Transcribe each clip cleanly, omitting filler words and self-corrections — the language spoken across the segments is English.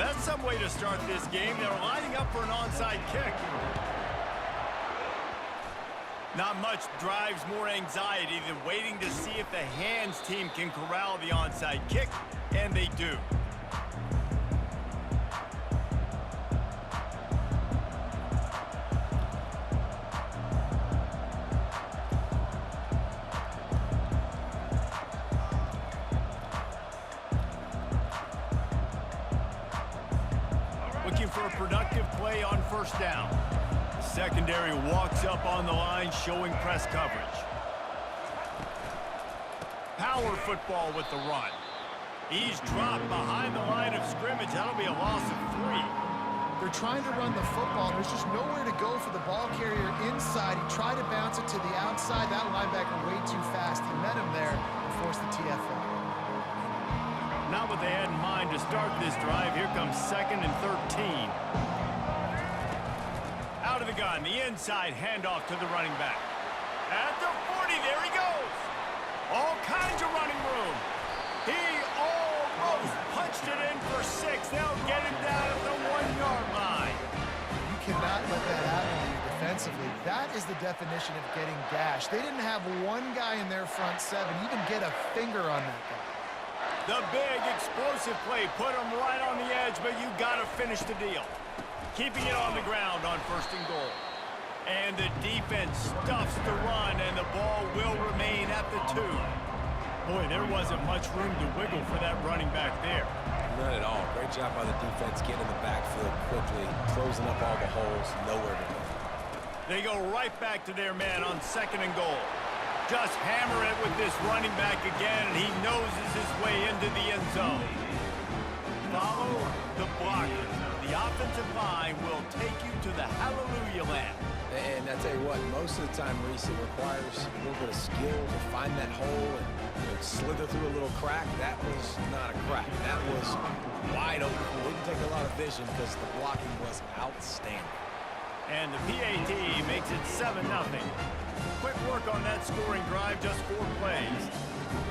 That's some way to start this game. They're lining up for an onside kick. Not much drives more anxiety than waiting to see if the hands team can corral the onside kick, and they do. Looking for a productive play on first down. The secondary walks up on the line, showing press coverage. Power football with the run. He's dropped behind the line of scrimmage. That'll be a loss of 3. They're trying to run the football. There's just nowhere to go for the ball carrier inside. He tried to bounce it to the outside. That linebacker way too fast. He met him there and forced the TFL. Not what they had in mind to start this drive. Here comes 2nd and 13. Out of the gun, the inside handoff to the running back. At the 40, there he goes. All kinds of running room. He almost punched it in for 6. They'll get him down at the 1-yard line. You cannot let that happen to you defensively. That is the definition of getting gashed. They didn't have one guy in their front 7 even get a finger on that guy. The big explosive play put him right on the edge, but you got to finish the deal. Keeping it on the ground on 1st and goal. And the defense stuffs the run, and the ball will remain at the 2. Boy, there wasn't much room to wiggle for that running back there. Not at all. Great job by the defense getting in the backfield quickly, closing up all the holes, nowhere to go. They go right back to their man on 2nd and goal. Just hammer it with this running back again, and he noses his way into the end zone. Follow the blockers. The offensive line will take you to the hallelujah land. And I tell you what, most of the time, Reese, it requires a little bit of skill to find that hole and slither through a little crack. That was not a crack. That was wide open. It didn't take a lot of vision because the blocking was outstanding. And the PAT makes it 7-0. Quick work on that scoring drive, just 4 plays.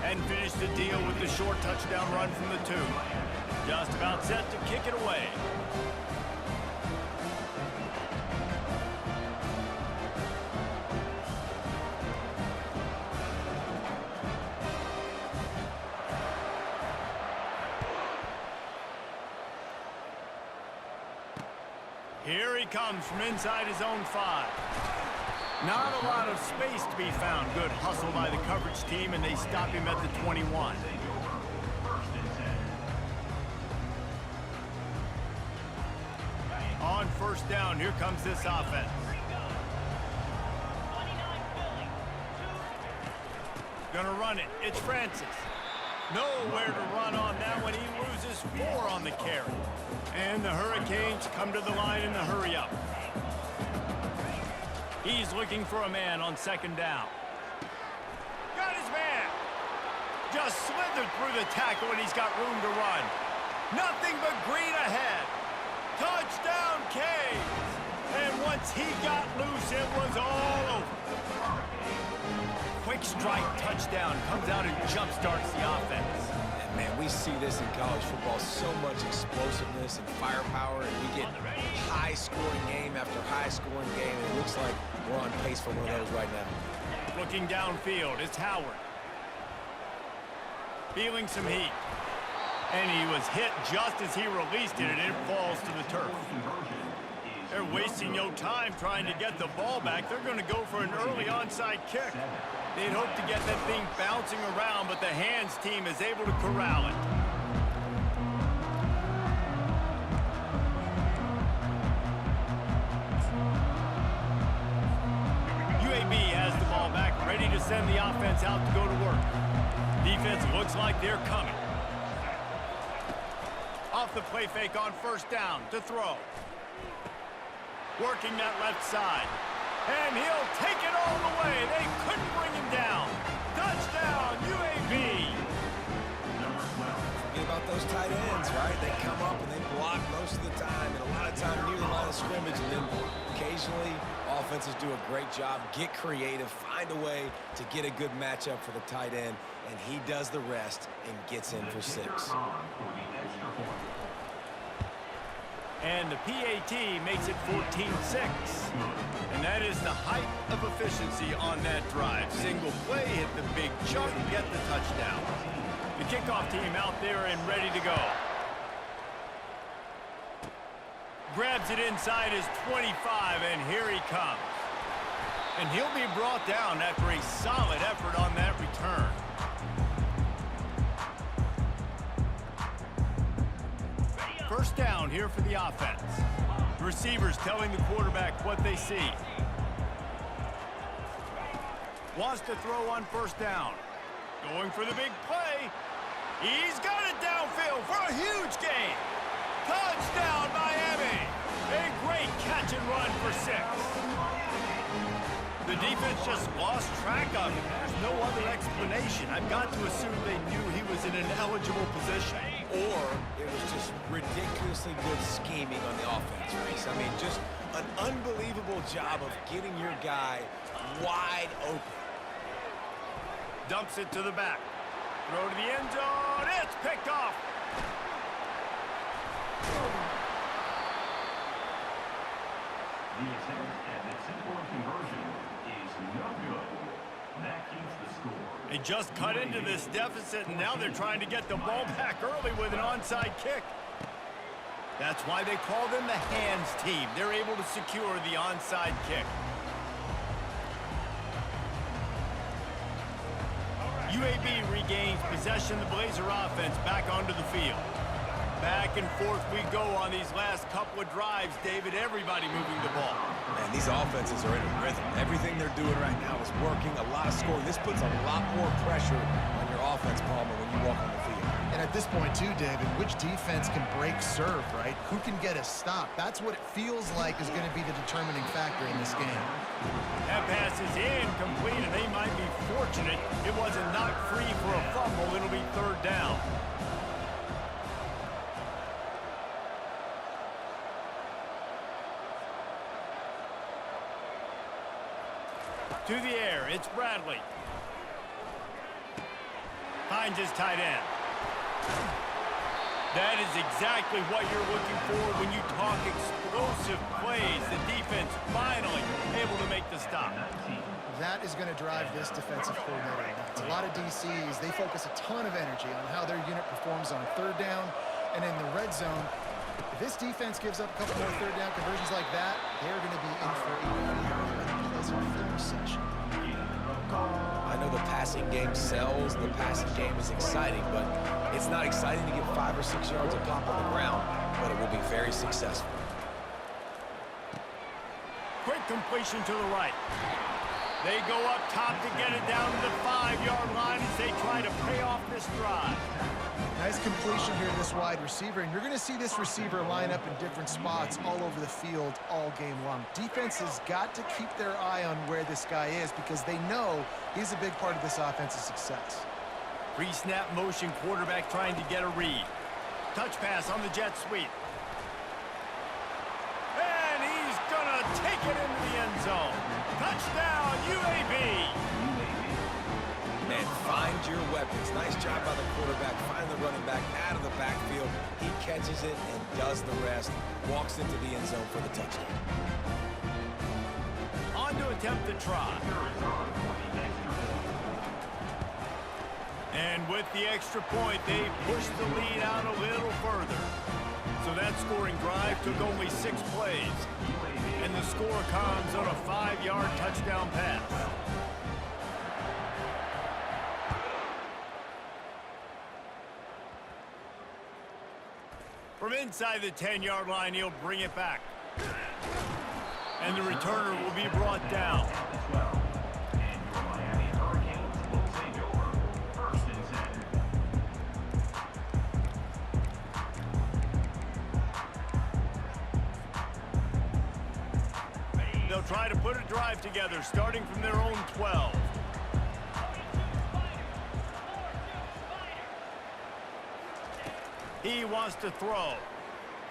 And finish the deal with the short touchdown run from the 2. Just about set to kick it away. Here he comes from inside his own 5. Not a lot of space to be found. Good hustle by the coverage team, and they stop him at the 21. On first down, here comes this offense. Gonna run it. It's Francis. Nowhere to run on that one. He loses 4 on the carry. And the Hurricanes come to the line in the hurry-up. He's looking for a man on 2nd down. Got his man. Just slithered through the tackle, and he's got room to run. Nothing but green ahead. Touchdown, Canes. And once he got loose, it was all over. Quick strike touchdown comes out and jump-starts the offense. And man, we see this in college football, so much explosiveness and firepower, and we get high-scoring game after high-scoring game, and it looks like we're on pace for one of those right now. Looking downfield, it's Howard. Feeling some heat. And he was hit just as he released it, and it falls to the turf. They're wasting no time trying to get the ball back. They're going to go for an early onside kick. They'd hope to get that thing bouncing around, but the hands team is able to corral it. UAB has the ball back, ready to send the offense out to go to work. Defense looks like they're coming. Off the play fake on first down to throw. Working that left side. And he'll take it all the way. They couldn't bring him down. Touchdown, UAB. Forget about those tight ends, right? They come up and they block most of the time, and a lot of time near the line of scrimmage, and then occasionally offenses do a great job, get creative, find a way to get a good matchup for the tight end, and he does the rest and gets in for 6. And the PAT makes it 14-6. And that is the height of efficiency on that drive. Single play, hit the big chunk, get the touchdown. The kickoff team out there and ready to go. Grabs it inside his 25, and here he comes. And he'll be brought down after a solid effort on that return. First down here for the offense. The receivers telling the quarterback what they see. Wants to throw on first down. Going for the big play. He's got it downfield for a huge gain. Touchdown, Miami. A great catch and run for 6. The defense just lost track of him. There's no other explanation. I've got to assume they knew he was in an eligible position. Or it was just ridiculously good scheming on the offense, Reese. I mean, just an unbelievable job of getting your guy wide open. Dumps it to the back. Throw to the end zone. It's picked off. The attempt at the two-point conversion is no good. That keeps the score. They just cut into this deficit, and now they're trying to get the ball back early with an onside kick. That's why they call them the hands team. They're able to secure the onside kick. UAB regains possession of the Blazer offense back onto the field. Back and forth we go on these last couple of drives, David. Everybody moving the ball. Man, these offenses are in a rhythm. Everything they're doing right now is working. A lot of scoring. This puts a lot more pressure on your offense, Palmer, when you walk on the field. And at this point, too, David, which defense can break serve, right? Who can get a stop? That's what it feels like is going to be the determining factor in this game. That pass is incomplete, and they might be fortunate it wasn't knocked free for a fumble. It'll be third down. To the air, it's Bradley. Finds his tight end. That is exactly what you're looking for when you talk explosive plays. The defense finally able to make the stop. That is going to drive this defensive coordinator nuts. A lot of DCs, they focus a ton of energy on how their unit performs on third down and in the red zone. If this defense gives up a couple more third down conversions like that, they're going to be in for a very unpleasant film session. I know the passing game sells, the passing game is exciting, but it's not exciting to get 5 or 6 yards of pop on the ground, but it will be very successful. Quick completion to the right. They go up top to get it down to the 5-yard line as they try to pay off this drive. Nice completion here to this wide receiver, and you're going to see this receiver line up in different spots all over the field all game long. Defense has got to keep their eye on where this guy is because they know he's a big part of this offense's success. Pre-snap motion, quarterback trying to get a read. Touch pass on the jet sweep. And he's going to take it into the end zone. Touchdown, UAB! Man, find your weapons. Nice job by the quarterback. Find the running back out of the backfield. He catches it and does the rest. Walks into the end zone for the touchdown. On to attempt the try. And with the extra point, they push the lead out a little further. So that scoring drive took only 6 plays. And the score comes on a 5-yard touchdown pass. From inside the 10-yard line, he'll bring it back. And the returner will be brought down. They'll try to put a drive together, starting from their own 12. He wants to throw.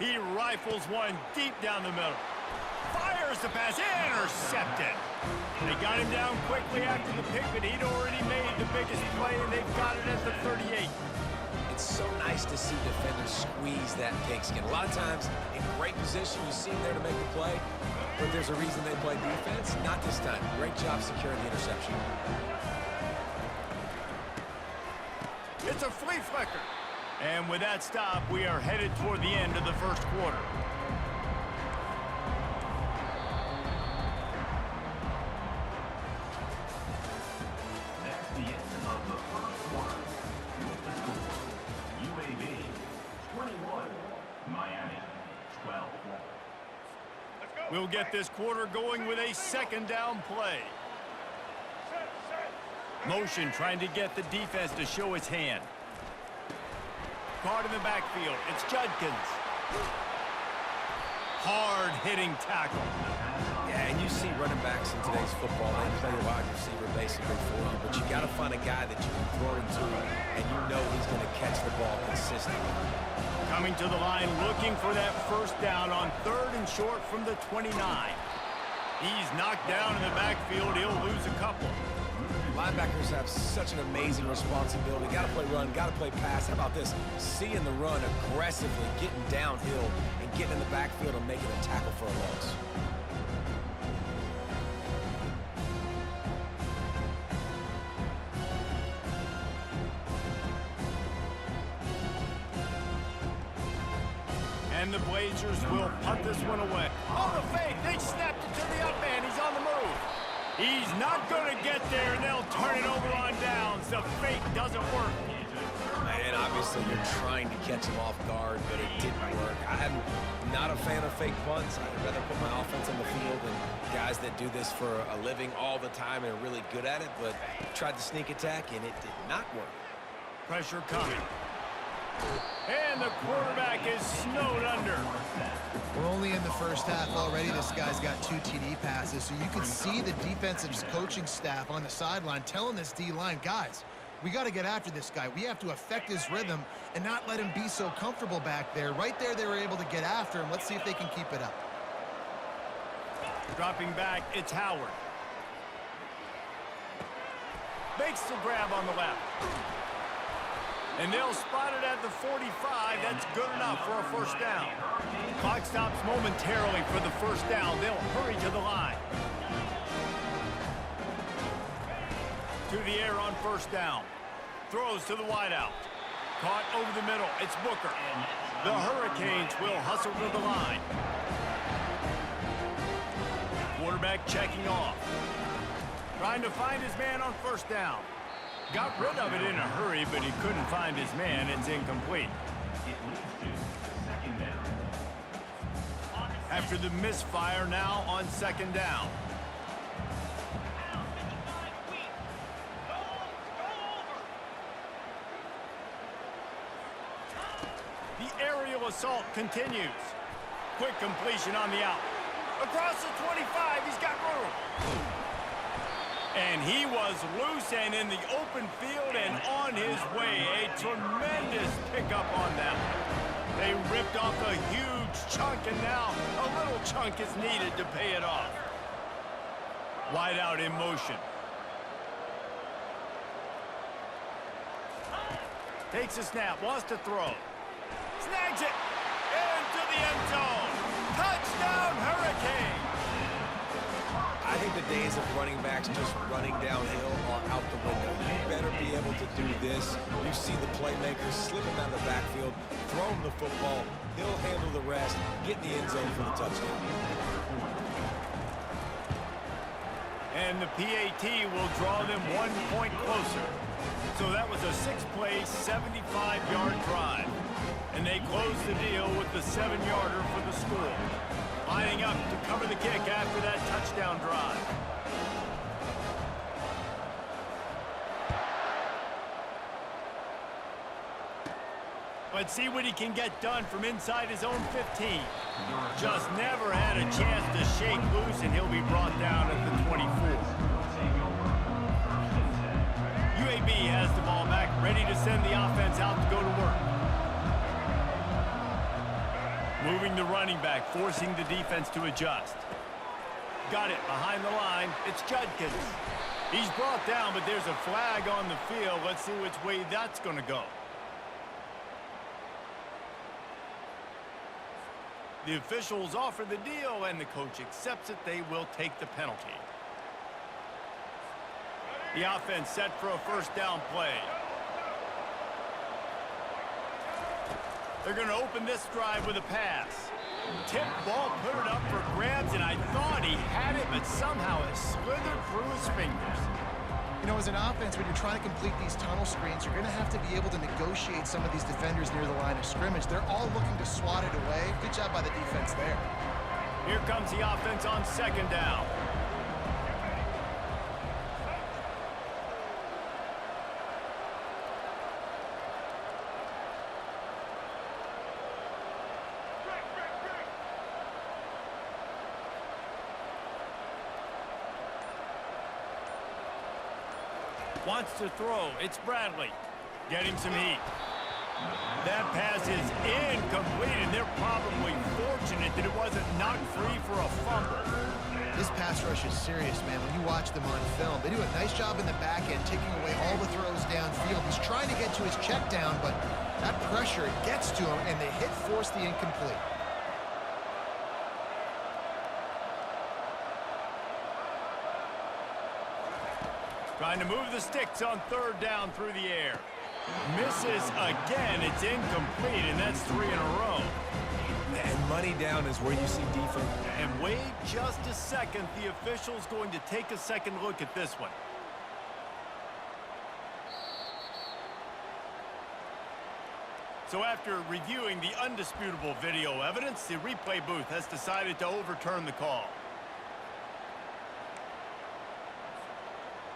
He rifles one deep down the middle. Fires the pass, intercepted. They got him down quickly after the pick, but he'd already made the biggest play, and they've got it at the 38. it's so nice to see defenders squeeze that pigskin. A lot of times, in great position, you see them there to make the play, but there's a reason they play defense. Not this time. Great job securing the interception. It's a flea flicker. And with that stop, we are headed toward the end of the first quarter. That's the end of the first quarter. With the score, UAB 21, Miami 12. We'll get this quarter going with a second down play. Motion trying to get the defense to show its hand. Caught in the backfield. It's Judkins. Hard-hitting tackle. Yeah, and you see running backs in today's football, they play a wide receiver basically for you, but you got to find a guy that you can throw it to, and you know he's going to catch the ball consistently. Coming to the line, looking for that first down on 3rd and short from the 29. He's knocked down in the backfield. He'll lose a couple. Linebackers have such an amazing responsibility. Got to play run, got to play pass. How about this? Seeing the run aggressively, getting downhill, and getting in the backfield and making a tackle for a loss. And the Blazers will punt this one away. Oh, the fake. They snapped it to the up man. He's on the move. He's not going to get there, and they'll turn it over on downs. The fake doesn't work. And obviously you're trying to catch him off guard, but it didn't work. I'm not a fan of fake punts. I'd rather put my offense on the field and guys that do this for a living all the time and are really good at it, but tried to sneak attack, and it did not work. Pressure coming. And the quarterback is snowed under. We're only in the first half already. This guy's got 2 TD passes, so you can see the defensive coaching staff on the sideline telling this D-line, guys, we got to get after this guy. We have to affect his rhythm and not let him be so comfortable back there. Right there, they were able to get after him. Let's see if they can keep it up. Dropping back, it's Howard. Makes the grab on the left. And they'll spot it at the 45. That's good enough for a first down. Clock stops momentarily for the first down. They'll hurry to the line. To the air on first down. Throws to the wideout. Caught over the middle. It's Booker. The Hurricanes will hustle to the line. Quarterback checking off. Trying to find his man on first down. Got rid of it in a hurry, but he couldn't find his man. It's incomplete. After the misfire, now on second down. The aerial assault continues. Quick completion on the out. Across the 25, he's got room. And he was loose and in the open field and on his way. A tremendous pickup on that one. They ripped off a huge chunk, and now a little chunk is needed to pay it off. Wide out in motion. Takes a snap, wants to throw. Snags it into the end zone. Touchdown, Hurricane. I think the days of running backs just running downhill are out the window. You better be able to do this. You see the playmakers slip him out of the backfield, throw him the football, he'll handle the rest, get in the end zone for the touchdown. And the PAT will draw them 1 point closer. So that was a 6-play, 75-yard drive. And they close the deal with the 7-yarder for the score. Lining up to cover the kick after that touchdown drive. But see what he can get done from inside his own 15. Just never had a chance to shake loose, and he'll be brought down at the 24. UAB has the ball back, ready to send the offense out to go to work. Moving the running back, forcing the defense to adjust. Got it behind the line. It's Judkins. He's brought down, but there's a flag on the field. Let's see which way that's going to go. The officials offer the deal, and the coach accepts it. They will take the penalty. The offense set for a first down play. They're going to open this drive with a pass. Tip ball, put it up for grabs, and I thought he had it, but somehow it slithered through his fingers. You know, as an offense, when you're trying to complete these tunnel screens, you're going to have to be able to negotiate some of these defenders near the line of scrimmage. They're all looking to swat it away. Good job by the defense there. Here comes the offense on second down. Wants to throw. It's Bradley. Getting some heat. That pass is incomplete, and they're probably fortunate that it wasn't knocked free for a fumble. This pass rush is serious, man. When you watch them on film, they do a nice job in the back end, taking away all the throws downfield. He's trying to get to his check down, but that pressure gets to him, and the hit forced the incomplete. Trying to move the sticks on third down through the air. Misses again. It's incomplete, and that's 3 in a row. And money down is where you see defense. And wait just a second. The official's going to take a second look at this one. So after reviewing the undisputable video evidence, the replay booth has decided to overturn the call.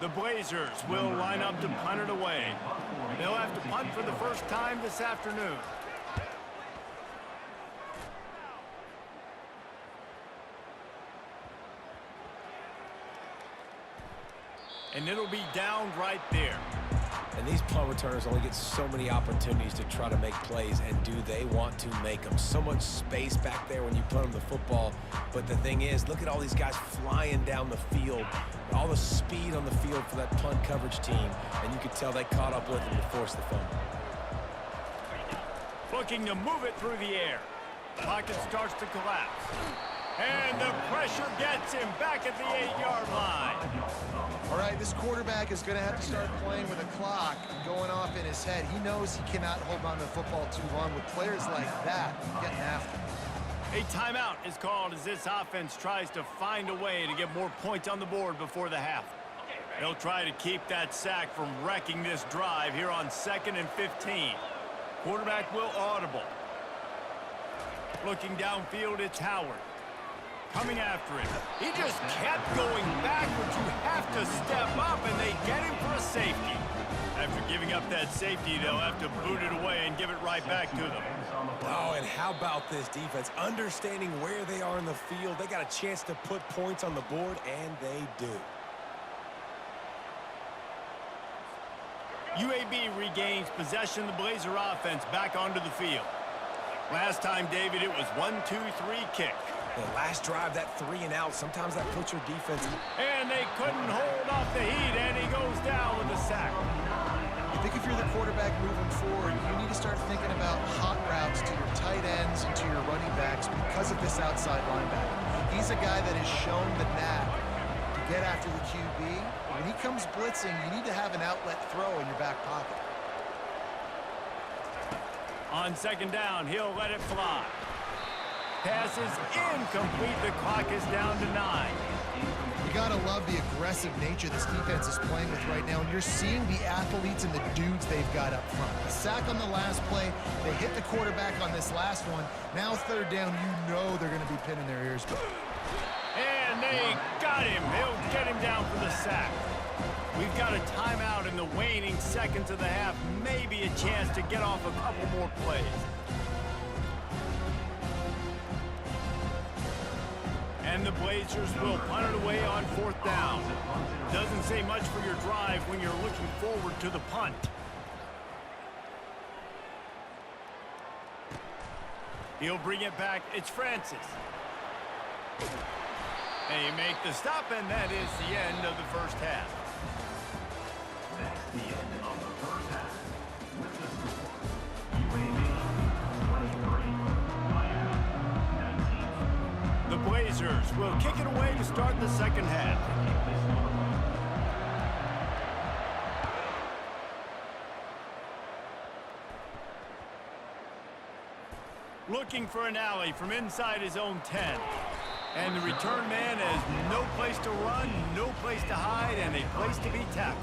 The Blazers will line up to punt it away. They'll have to punt for the first time this afternoon. And it'll be down right there. And these punt returners only get so many opportunities to try to make plays, and do they want to make them? So much space back there when you put them the football. But the thing is, look at all these guys flying down the field. All the speed on the field for that punt coverage team, and you could tell they caught up with them to force the fumble. Looking to move it through the air. Pocket starts to collapse. And the pressure gets him back at the 8-yard line. All right, this quarterback is going to have to start playing with a clock going off in his head. He knows he cannot hold on to the football too long with players like that getting after him. A timeout is called as this offense tries to find a way to get more points on the board before the half. They'll try to keep that sack from wrecking this drive here on 2nd and 15. Quarterback will audible. Looking downfield, it's Howard. Coming after him. He just kept going backwards. You have to step up, and they get him for a safety. After giving up that safety, they'll have to boot it away and give it right back to them. Oh, and how about this defense? Understanding where they are in the field. They got a chance to put points on the board, and they do. UAB regains possession of the Blazer offense back onto the field. Last time, David, it was 1-2-3 kick. The last drive, that 3 and out, sometimes that puts your defense. And they couldn't hold off the heat, and he goes down with a sack. I think if you're the quarterback moving forward, you need to start thinking about hot routes to your tight ends and to your running backs because of this outside linebacker. He's a guy that has shown the knack to get after the QB. When he comes blitzing, you need to have an outlet throw in your back pocket. On second down, he'll let it fly. Pass is incomplete. The clock is down to 9. You gotta love the aggressive nature this defense is playing with right now, and you're seeing the athletes and the dudes they've got up front. A sack on the last play, they hit the quarterback on this last one. Now 3rd down, you know they're gonna be pinning their ears. And they got him. They'll get him down for the sack. We've got a timeout in the waning seconds of the half. Maybe a chance to get off a couple more plays. And the Blazers will punt it away on 4th down. Doesn't say much for your drive when you're looking forward to the punt. He'll bring it back. It's Francis. They make the stop, and that is the end of the first half. That's the end of the first half. With the score, UAB 23, Miami 19. Blazers will kick it away to start the second half. Looking for an alley from inside his own 10. And the return man has no place to run, no place to hide, and a place to be tackled.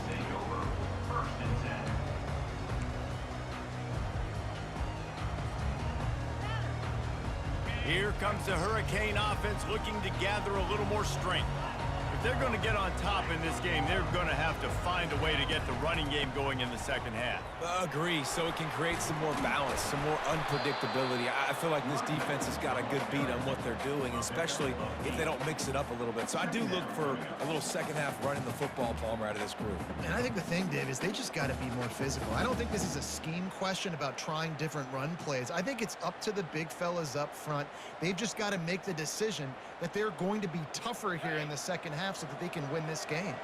Here comes the Hurricane offense looking to gather a little more strength. If they're going to get on top in this game, they're going to have to find a way to get the running game going in the second half. Agree, so it can create some more balance, some more unpredictability. I feel like this defense has got a good beat on what they're doing, especially if they don't mix it up a little bit. So I do look for a little second half running the football, Palmer, out of this group. And I think the thing, Dave, is they just got to be more physical. I don't think this is a scheme question about trying different run plays. I think it's up to the big fellas up front. They've just got to make the decision that they're going to be tougher here in the second half so that they can win this game.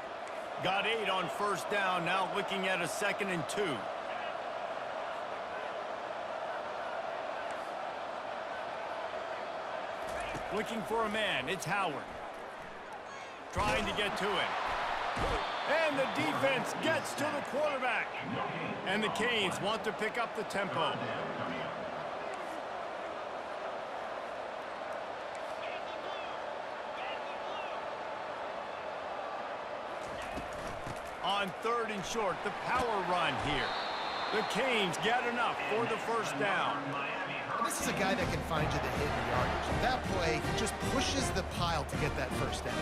Got 8 on first down, now looking at a 2nd and 2. Looking for a man, it's Howard. Trying to get to it. And the defense gets to the quarterback. And the Canes want to pick up the tempo. On 3rd and short, the power run here. The Canes get enough for the first down. And this is a guy that can find you the hidden yardage. With that play, he just pushes the pile to get that first down.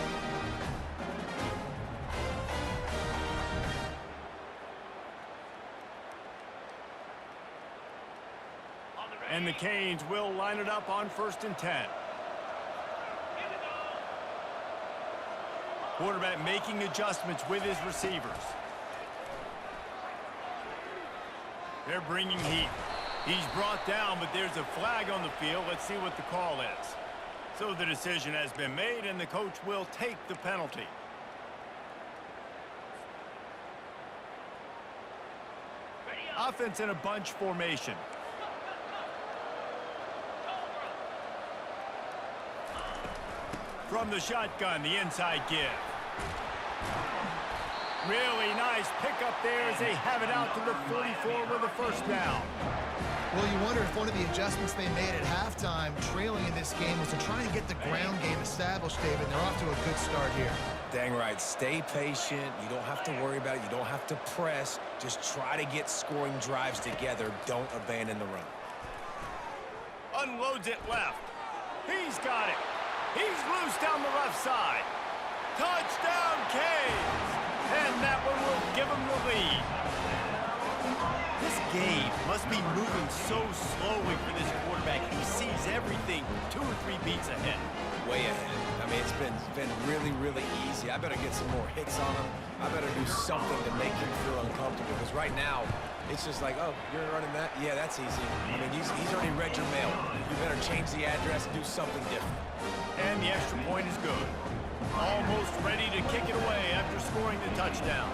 And the Canes will line it up on 1st and 10. Quarterback making adjustments with his receivers. They're bringing heat. He's brought down, but there's a flag on the field. Let's see what the call is. So the decision has been made, and the coach will take the penalty. Offense in a bunch formation. From the shotgun, the inside give. Really nice pickup there as they have it out to the 44 with a first down. Well, you wonder if one of the adjustments they made at halftime, trailing in this game, was to try and get the ground game established, David. They're off to a good start here. Dang right. Stay patient. You don't have to worry about it. You don't have to press. Just try to get scoring drives together. Don't abandon the run. Unloads it left. He's got it. He's loose down the left side. Touchdown, Canes! And that one will give him the lead. This game must be moving so slowly for this quarterback. He sees everything 2 or 3 beats ahead. Way ahead. I mean, it's been really, really easy. I better get some more hits on him. I better do something to make him feel uncomfortable. Because right now, it's just like, oh, you're running that? Yeah, that's easy. I mean, he's already read your mail. You better change the address and do something different. And the extra point is good. Almost ready to kick it away after scoring the touchdown.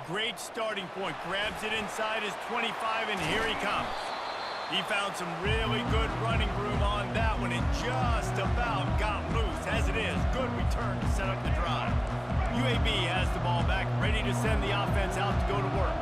Great starting point. Grabs it inside his 25, and here he comes. He found some really good running room on that one and just about got loose. As it is, good return to set up the drive. UAB has the ball back, ready to send the offense out to go to work.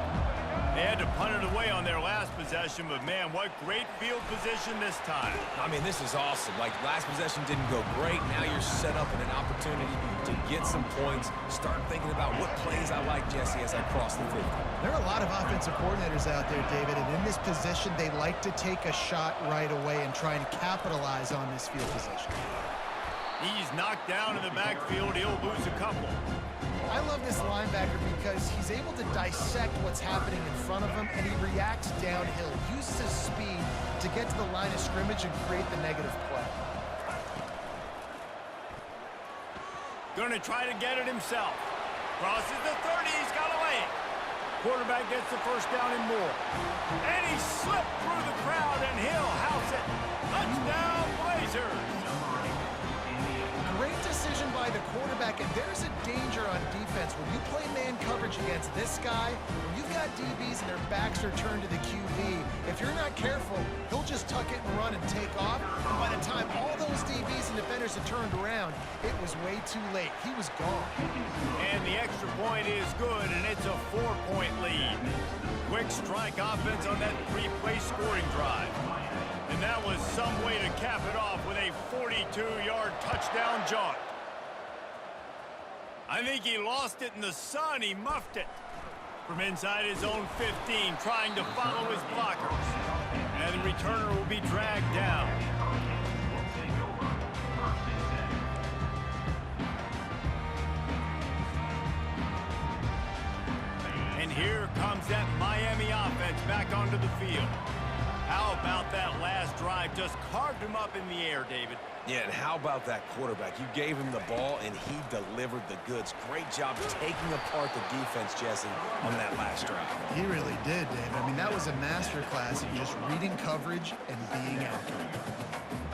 They had to punt it away on their last possession, but man, what great field position this time. I mean, this is awesome. Like, last possession didn't go great. Now you're set up in an opportunity to get some points. Start thinking about what plays I like, Jesse, as I cross the 50. There are a lot of offensive coordinators out there, David, and in this position, they like to take a shot right away and try and capitalize on this field position. He's knocked down in the backfield. He'll lose a couple. I love this linebacker because he's able to dissect what's happening in front of him, and he reacts downhill, uses his speed to get to the line of scrimmage and create the negative play. Going to try to get it himself. Crosses the 30. He's got to lay it. Quarterback gets the first down and more. And he slipped through the crowd, and he'll house it. Touchdown, Blazers. Great decision by the quarterback, and there's a danger on defense. When you play man coverage coverage against this guy, when you've got DBs and their backs are turned to the QB, if you're not careful, he'll just tuck it and run and take off. And by the time all those DBs and defenders had turned around, it was way too late. He was gone. And the extra point is good, and it's a 4-point lead. Quick strike offense on that 3-play scoring drive. And that was some way to cap it off with a 42-yard touchdown jaunt. I think he lost it in the sun. He muffed it from inside his own 15, trying to follow his blockers. And the returner will be dragged down. And here comes that Miami offense back onto the field. How about that last drive? Just carved him up in the air, David. Yeah, and how about that quarterback? You gave him the ball, and he delivered the goods. Great job taking apart the defense, Jesse, on that last drive. He really did, David. I mean, that was a masterclass of just reading coverage and being accurate.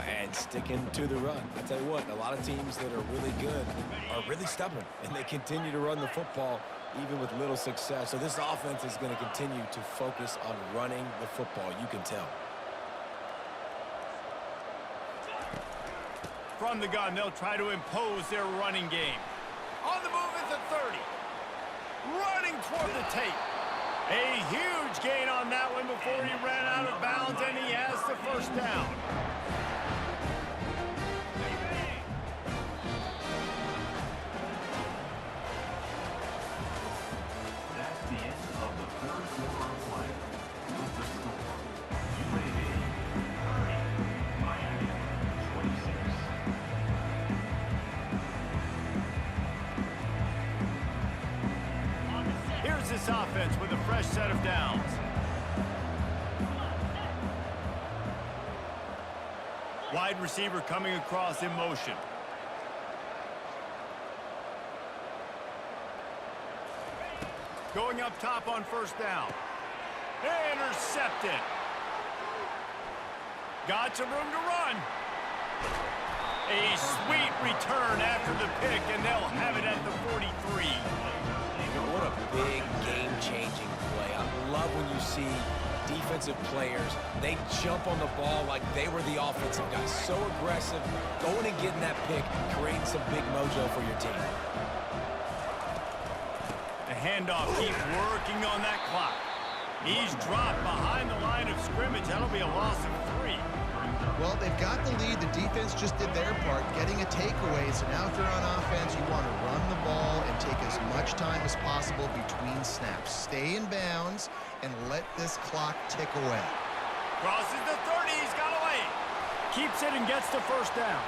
And sticking to the run. I tell you what, a lot of teams that are really good are really stubborn, and they continue to run the football even with little success. So this offense is going to continue to focus on running the football. You can tell. From the gun, they'll try to impose their running game. On the move at the 30. Running toward the tape. A huge gain on that one before he ran out of bounds, and he has the first down. That's the end of the third quarter of play. With the score, UAB 30, Miami 26. Here's this offense with a fresh set of downs. Wide receiver coming across in motion. Going up top on first down. Intercepted. Got some room to run. A sweet return after the pick, and they'll have it at the 43. What a big game-changing play. I love when you see defensive players, they jump on the ball like they were the offensive guys. So aggressive, going and getting that pick, creating some big mojo for your team. The handoff, keep working on that clock. He's dropped behind the line of scrimmage. That'll be a loss of 3. Well, they've got the lead. The defense just did their part, getting a takeaway. So now if you're on offense, you want to run the ball and take as much time as possible between snaps. Stay in bounds and let this clock tick away. Crosses the 30. He's got away. Keeps it and gets the first down.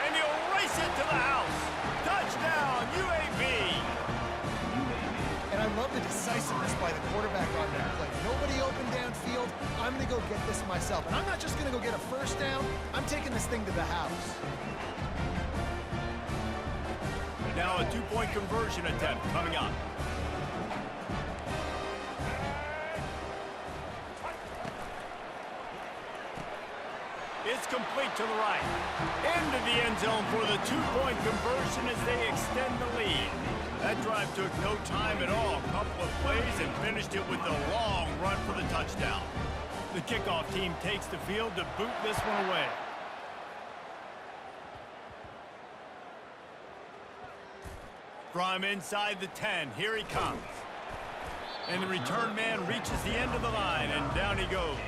And he'll race it to the house. Touchdown, UAB. And I love the decisiveness by the quarterback on that play. Nobody open downfield. I'm going to go get this myself. And I'm not just going to go get a first down. I'm taking this thing to the house. Now a 2-point conversion attempt coming up. It's complete to the right. Into the end zone for the 2-point conversion as they extend the lead. That drive took no time at all. A couple of plays and finished it with a long run for the touchdown. The kickoff team takes the field to boot this one away. From inside the 10, here he comes. And the return man reaches the end of the line, and down he goes.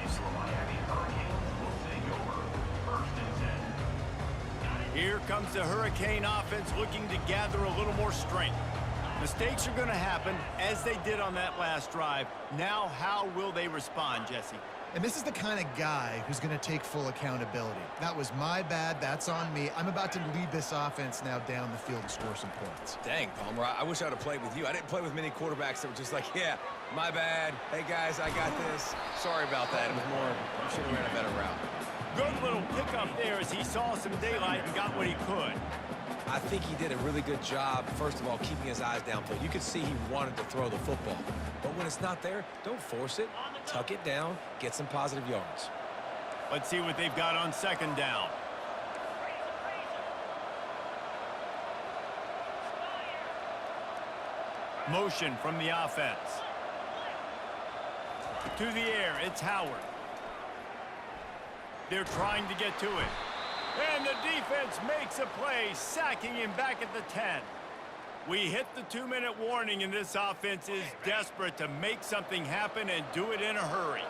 Here comes the Hurricane offense looking to gather a little more strength. Mistakes are going to happen, as they did on that last drive. Now, how will they respond, Jesse? And this is the kind of guy who's going to take full accountability. That was my bad. That's on me. I'm about to lead this offense now down the field and score some points. Dang, Palmer, I wish I would have played with you. I didn't play with many quarterbacks that were just like, yeah, my bad. Hey, guys, I got this. Sorry about that. It was more, you should have ran a better route. Good little pickup there as he saw some daylight and got what he could. I think he did a really good job, first of all, keeping his eyes downfield. You could see he wanted to throw the football. But when it's not there, don't force it. Tuck it down, get some positive yards. Let's see what they've got on second down. Motion from the offense. To the air, it's Howard. They're trying to get to it. And the defense makes a play, sacking him back at the 10. We hit the 2-minute warning, and this offense is desperate to make something happen and do it in a hurry.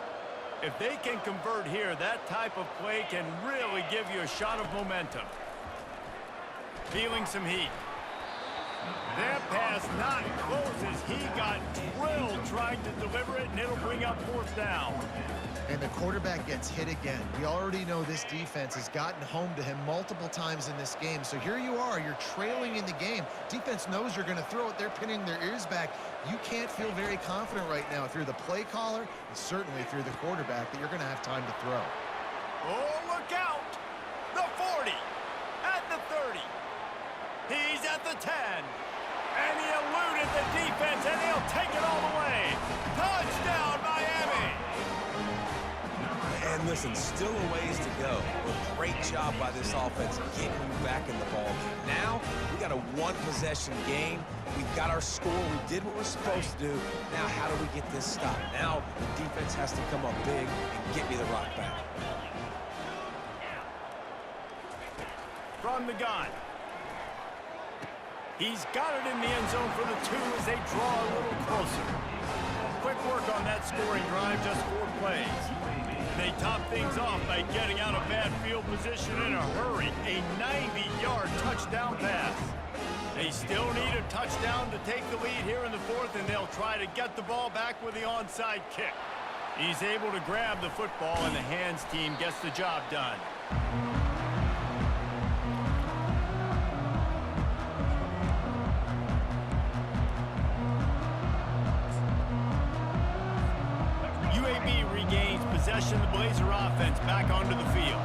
If they can convert here, that type of play can really give you a shot of momentum. Feeling some heat. That pass not close as he got drilled trying to deliver it, and it'll bring up 4th down. And the quarterback gets hit again. We already know this defense has gotten home to him multiple times in this game. So here you are, you're trailing in the game. Defense knows you're going to throw it. They're pinning their ears back. You can't feel very confident right now through the play caller and certainly through the quarterback that you're going to have time to throw. Oh, look out! The 40, at the 30. He's at the 10. And he eluded the defense, and he'll take it all the way. Touchdown, Miami! And listen, still a ways to go. But great job by this offense getting you back in the ball game. Now, we got a one-possession game. We got our score. We did what we're supposed to do. Now, how do we get this stopped? Now, the defense has to come up big and get me the rock back. From the gun. He's got it in the end zone for the 2 as they draw a little closer. Quick work on that scoring drive, just 4 plays. They top things off by getting out of bad field position in a hurry. A 90-yard touchdown pass. They still need a touchdown to take the lead here in the 4th, and they'll try to get the ball back with the onside kick. He's able to grab the football, and the hands team gets the job done. Regains possession, the Blazer offense back onto the field.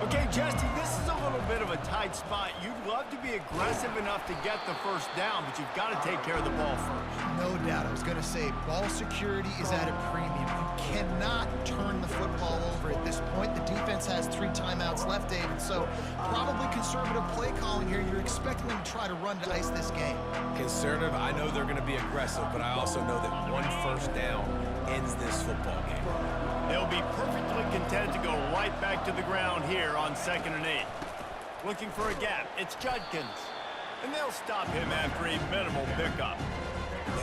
Okay, Jesse, this is a little bit of a tight spot. You'd love to be aggressive enough to get the 1st down, but you've got to take care of the ball first. No doubt. I was going to say, ball security is at a premium. You cannot turn the football over at this point. The defense has 3 timeouts left, David, so probably conservative play calling here. You're expecting them to try to run to ice this game. Conservative, I know they're going to be aggressive, but I also know that 1 1st down ends this football game. They'll be perfectly content to go right back to the ground here on 2nd and 8. Looking for a gap, it's Judkins. And they'll stop him after a minimal pickup.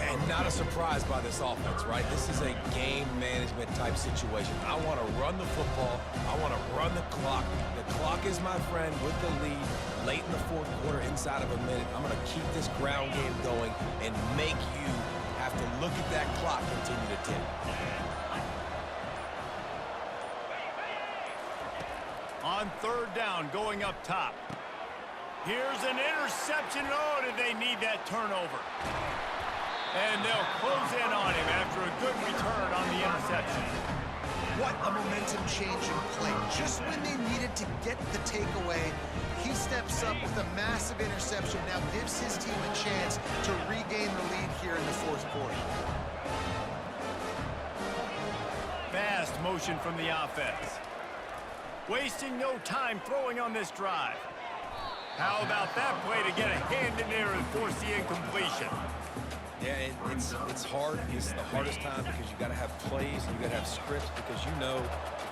And not a surprise by this offense, right? This is a game management type situation. I want to run the football. I want to run the clock. The clock is my friend with the lead late in the 4th quarter, inside of a minute. I'm going to keep this ground game going and make you have to look at that clock continue to tick. On 3rd down, going up top. Here's an interception. Oh, did they need that turnover? And they'll close in on him after a good return on the interception. What a momentum-changing play. Just when they needed to get the takeaway, he steps up with a massive interception, now gives his team a chance to regain the lead here in the 4th quarter. Fast motion from the offense. Wasting no time throwing on this drive. How about that play to get a hand in there and force the incompletion? Yeah, it's hard. It's the hardest time because you got to have plays and you got to have scripts because you know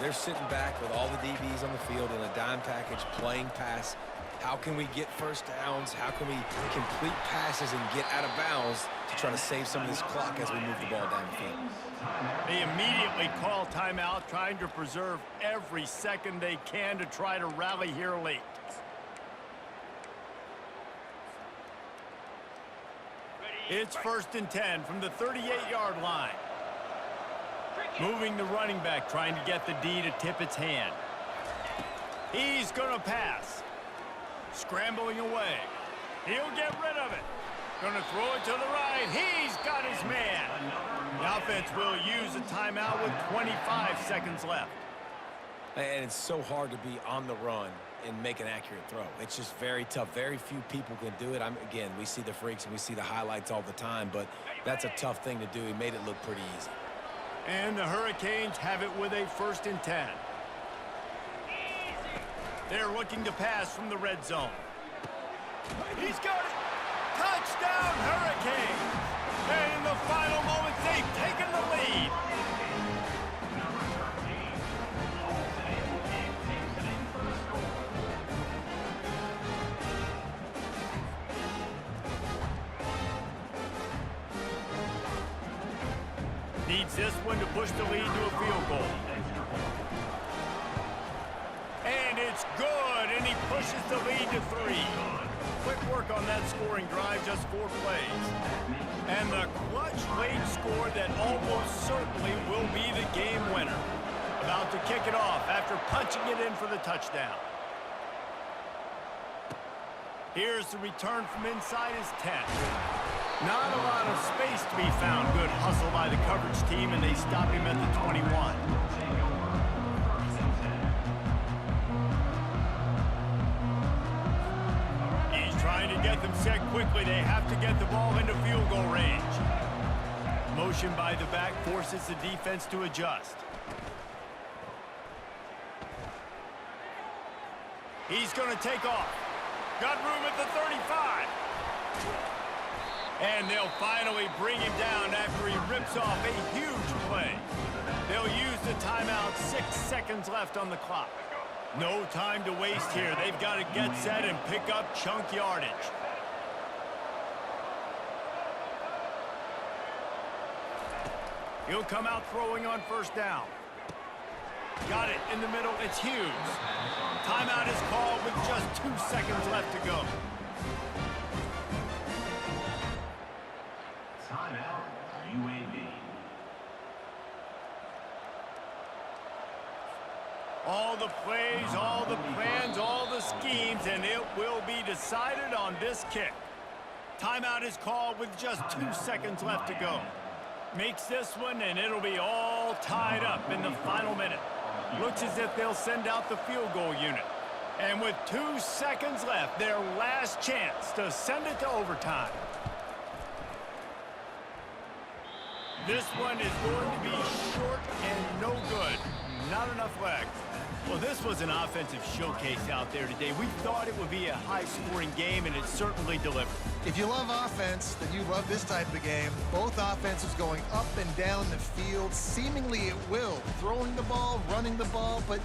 they're sitting back with all the DBs on the field in a dime package playing pass. How can we get 1st downs? How can we complete passes and get out of bounds to try to save some of this clock as we move the ball down the field? They immediately call timeout, trying to preserve every second they can to try to rally here late. It's 1st and 10 from the 38-yard line. Moving the running back, trying to get the D to tip its hand. He's going to pass. Scrambling away. He'll get rid of it. Going to throw it to the right. He's got his man. The offense will use a timeout with 25 seconds left. And it's so hard to be on the run and make an accurate throw. It's just very tough. Very few people can do it. Again, we see the freaks and we see the highlights all the time, but that's a tough thing to do. He made it look pretty easy. And the Hurricanes have it with a 1st and 10. They're looking to pass from the red zone. He's got it. Touchdown, Hurricanes. Needs this one to push the lead to a field goal. And it's good, and he pushes the lead to 3. Quick work on that scoring drive, just 4 plays. And the clutch late score that almost certainly will be the game winner. About to kick it off after punching it in for the touchdown. Here's the return from inside his 10. Not a lot of space to be found. Good hustle by the coverage team, and they stop him at the 21. He's trying to get them set quickly. They have to get the ball into field goal range. Motion by the back forces the defense to adjust. He's going to take off. Got room at the 35. And they'll finally bring him down after he rips off a huge play. They'll use the timeout, 6 seconds left on the clock. No time to waste here. They've got to get set and pick up chunk yardage. He'll come out throwing on first down. Got it in the middle. It's Hughes. Timeout is called with just 2 seconds left to go. Timeout, UAB. All the plays, all the plans, all the schemes, and it will be decided on this kick. Timeout is called with just 2 seconds left to go. Makes this one, and it'll be all tied up in the final minute. Looks as if they'll send out the field goal unit. And with 2 seconds left, their last chance to send it to overtime. This one is going to be short and no good. Not enough leg. Well, this was an offensive showcase out there today. We thought it would be a high-scoring game, and it certainly delivered. If you love offense, then you love this type of game. Both offenses going up and down the field, seemingly at will. Throwing the ball, running the ball, but